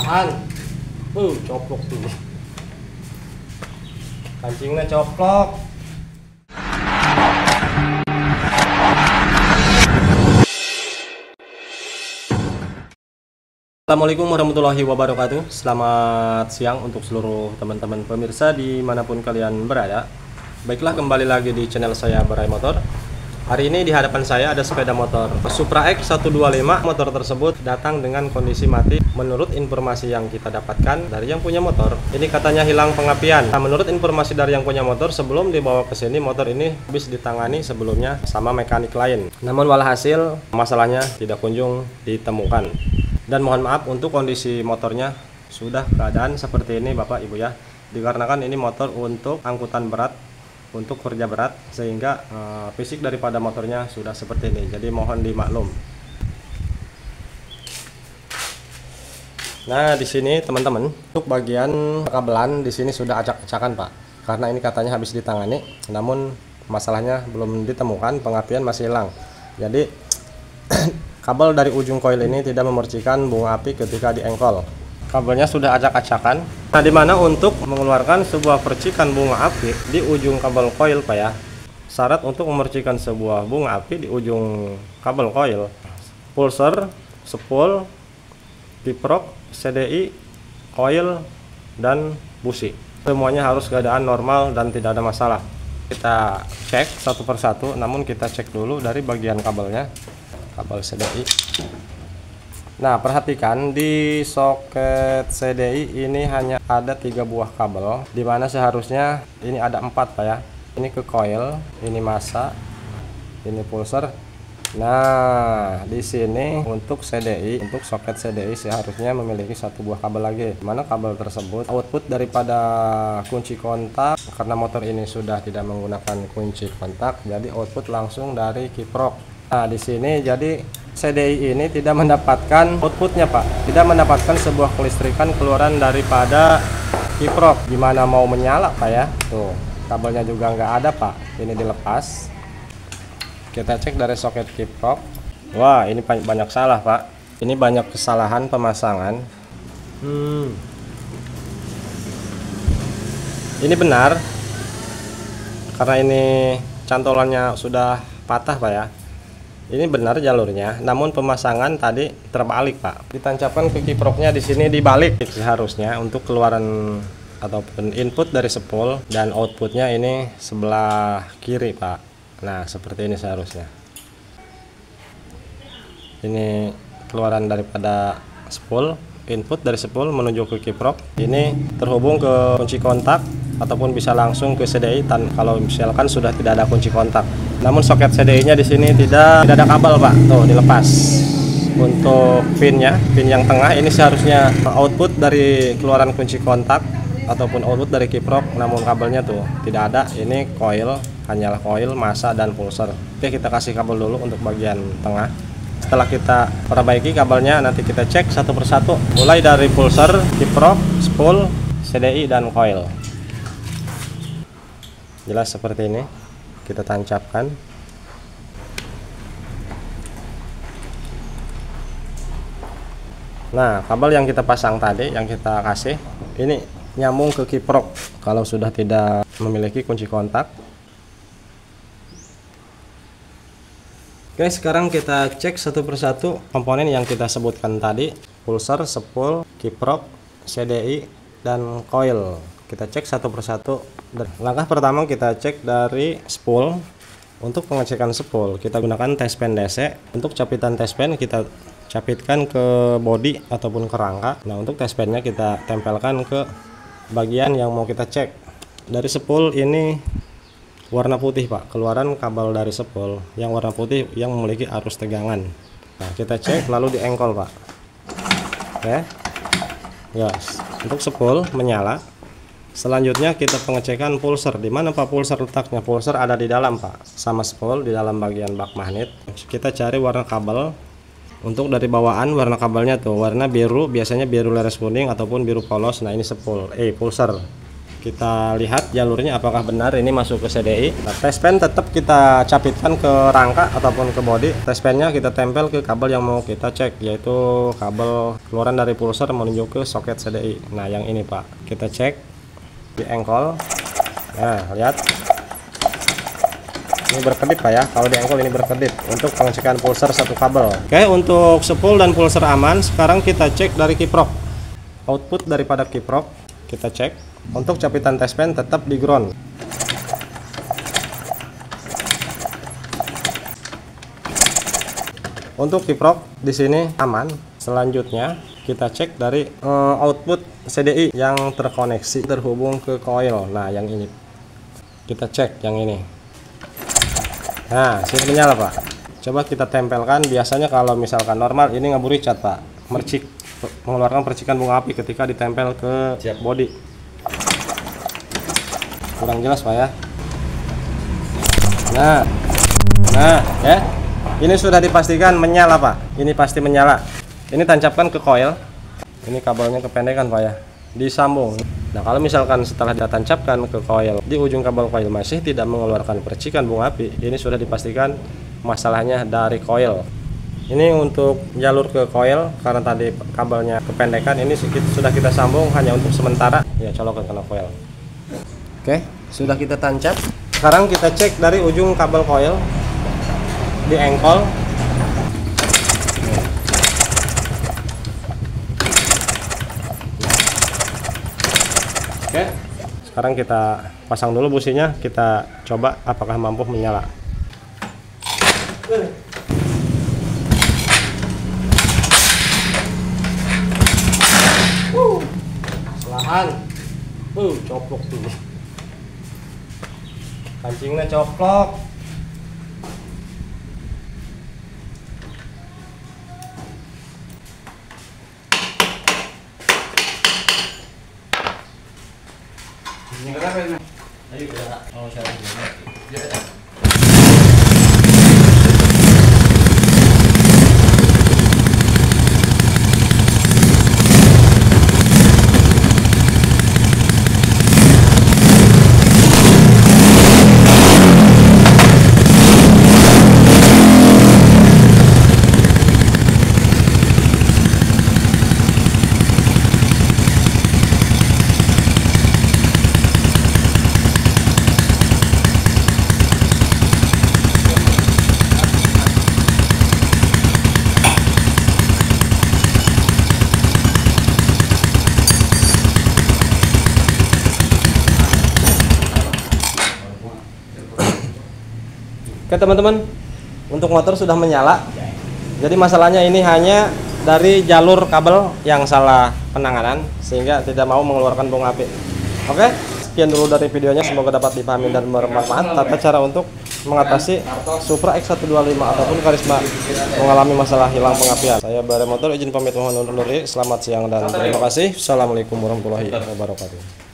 tahan. Coplok tuh. Kancingnya coplok. Assalamualaikum warahmatullahi wabarakatuh. Selamat siang untuk seluruh teman-teman pemirsa dimanapun kalian berada. Baiklah, kembali lagi di channel saya Barai Motor. Hari ini di hadapan saya ada sepeda motor Supra X 125. Motor tersebut datang dengan kondisi mati. Menurut informasi yang kita dapatkan dari yang punya motor, ini katanya hilang pengapian. Nah, menurut informasi dari yang punya motor, sebelum dibawa ke sini, motor ini habis ditangani sebelumnya sama mekanik lain. Namun walhasil masalahnya tidak kunjung ditemukan. Dan mohon maaf untuk kondisi motornya sudah keadaan seperti ini Bapak Ibu ya. Dikarenakan ini motor untuk angkutan berat, untuk kerja berat, sehingga fisik daripada motornya sudah seperti ini. Jadi mohon dimaklum. Nah, di sini teman-teman, untuk bagian kabelan di sini sudah acak-acakan Pak. Karena ini katanya habis ditangani, namun masalahnya belum ditemukan, pengapian masih hilang. Jadi kabel dari ujung koil ini tidak memercikan bunga api ketika diengkol. Kabelnya sudah acak-acakan. Nah, dimana untuk mengeluarkan sebuah percikan bunga api di ujung kabel koil Pak ya. Syarat untuk memercikan sebuah bunga api di ujung kabel koil: pulser, spool, kiprok, CDI, koil, dan busi. Semuanya harus keadaan normal dan tidak ada masalah. Kita cek satu persatu, namun kita cek dulu dari bagian kabelnya. Kabel CDI. Nah, perhatikan di soket CDI ini hanya ada 3 buah kabel, dimana seharusnya ini ada 4 Pak ya. Ini ke coil, ini massa, ini pulser. Nah, di sini untuk CDI, untuk soket CDI seharusnya memiliki 1 buah kabel lagi. Mana kabel tersebut output daripada kunci kontak, karena motor ini sudah tidak menggunakan kunci kontak, jadi output langsung dari kiprok. Nah, di sini jadi CDI ini tidak mendapatkan outputnya Pak, tidak mendapatkan sebuah kelistrikan keluaran daripada kiprok. Gimana mau menyala Pak ya? Tuh, kabelnya juga nggak ada Pak, ini dilepas. Kita cek dari soket kiprok. Wah, ini banyak salah Pak, ini banyak kesalahan pemasangan. Ini benar, karena ini cantolannya sudah patah Pak ya. Ini benar jalurnya, namun pemasangan tadi terbalik Pak. Ditancapkan ke kiproknya di sini dibalik seharusnya untuk keluaran ataupun input dari spool, dan outputnya ini sebelah kiri Pak. Nah, seperti ini seharusnya. Ini keluaran daripada spool, input dari spool menuju ke kiprok. Ini terhubung ke kunci kontak ataupun bisa langsung ke CDI kalau misalkan sudah tidak ada kunci kontak. Namun soket CDI-nya di sini tidak ada kabel Pak. Tuh, dilepas. Untuk pinnya, pin yang tengah ini seharusnya output dari keluaran kunci kontak ataupun output dari kiprok, namun kabelnya tuh tidak ada. Ini coil, hanyalah coil, massa, dan pulser. Oke, kita kasih kabel dulu untuk bagian tengah. Setelah kita perbaiki kabelnya, nanti kita cek satu persatu, mulai dari pulser, kiprok, spool, CDI, dan coil. Jelas seperti ini. Kita tancapkan. Nah, kabel yang kita pasang tadi, yang kita kasih, ini nyambung ke kiprok kalau sudah tidak memiliki kunci kontak. Oke, sekarang kita cek satu persatu komponen yang kita sebutkan tadi: pulser, spool, kiprok, CDI, dan coil. Kita cek satu persatu. Langkah pertama kita cek dari spool. Untuk pengecekan spool kita gunakan tespen DC. Untuk capitan tespen kita capitkan ke bodi ataupun ke rangka. Nah, untuk tespennya kita tempelkan ke bagian yang mau kita cek. Dari spool ini warna putih Pak, keluaran kabel dari spool yang warna putih yang memiliki arus tegangan. Nah, kita cek lalu diengkol Pak. Oke. Yes. Untuk spool menyala. Selanjutnya kita pengecekan pulser. Di mana Pak pulser letaknya? Pulser ada di dalam Pak, sama spool di dalam bagian bak magnet. Kita cari warna kabel. Untuk dari bawaan warna kabelnya tuh warna biru, biasanya biru leres kuning ataupun biru polos. Nah, ini spool, pulser. Kita lihat jalurnya apakah benar ini masuk ke CDI. Nah, test pen tetap kita capitkan ke rangka ataupun ke bodi. Test pennya kita tempel ke kabel yang mau kita cek, yaitu kabel keluaran dari pulser menuju ke soket CDI. Nah, yang ini Pak, kita cek di engkol. Nah, lihat ini berkedip Pak ya. Kalau di engkol ini berkedip untuk pengecekan pulser satu kabel. Oke, untuk spool dan pulser aman. Sekarang kita cek dari kiprok. Output daripada kiprok kita cek. Untuk capitan test pen tetap di ground. Untuk kiprok di sini aman. Selanjutnya kita cek dari output CDI yang terkoneksi terhubung ke coil. Nah, yang ini kita cek yang ini. Nah, sini menyala Pak. Coba kita tempelkan. Biasanya kalau misalkan normal ini ngeburicat Pak, mercik, mengeluarkan percikan bunga api ketika ditempel ke bodi. Kurang jelas Pak ya. Nah ya, ini sudah dipastikan menyala Pak. Ini pasti menyala. Ini tancapkan ke coil. Ini kabelnya kependekan Pak ya, disambung. Nah, kalau misalkan setelah ditancapkan ke coil, di ujung kabel coil masih tidak mengeluarkan percikan bunga api, ini sudah dipastikan masalahnya dari coil. Ini untuk jalur ke coil, karena tadi kabelnya kependekan, ini sudah kita sambung hanya untuk sementara. Ya, colokan kena coil. Oke, sudah kita tancap. Sekarang kita cek dari ujung kabel coil di engkol. Oke, sekarang kita pasang dulu businya. Kita coba apakah mampu menyala. Selahan. Coplok tuh. Kancingnya coplok. Ini kenapa ini? Ayo kita. Oh, saya ini. Oke teman-teman, untuk motor sudah menyala. Jadi masalahnya ini hanya dari jalur kabel yang salah penanganan sehingga tidak mau mengeluarkan bunga api. Oke, sekian dulu dari videonya, semoga dapat dipahami dan bermanfaat tata cara untuk mengatasi Supra X125 ataupun Karisma mengalami masalah hilang pengapian. Saya Bare Motor izin pamit, mohon undur diri. Selamat siang dan terima kasih. Assalamualaikum warahmatullahi wabarakatuh.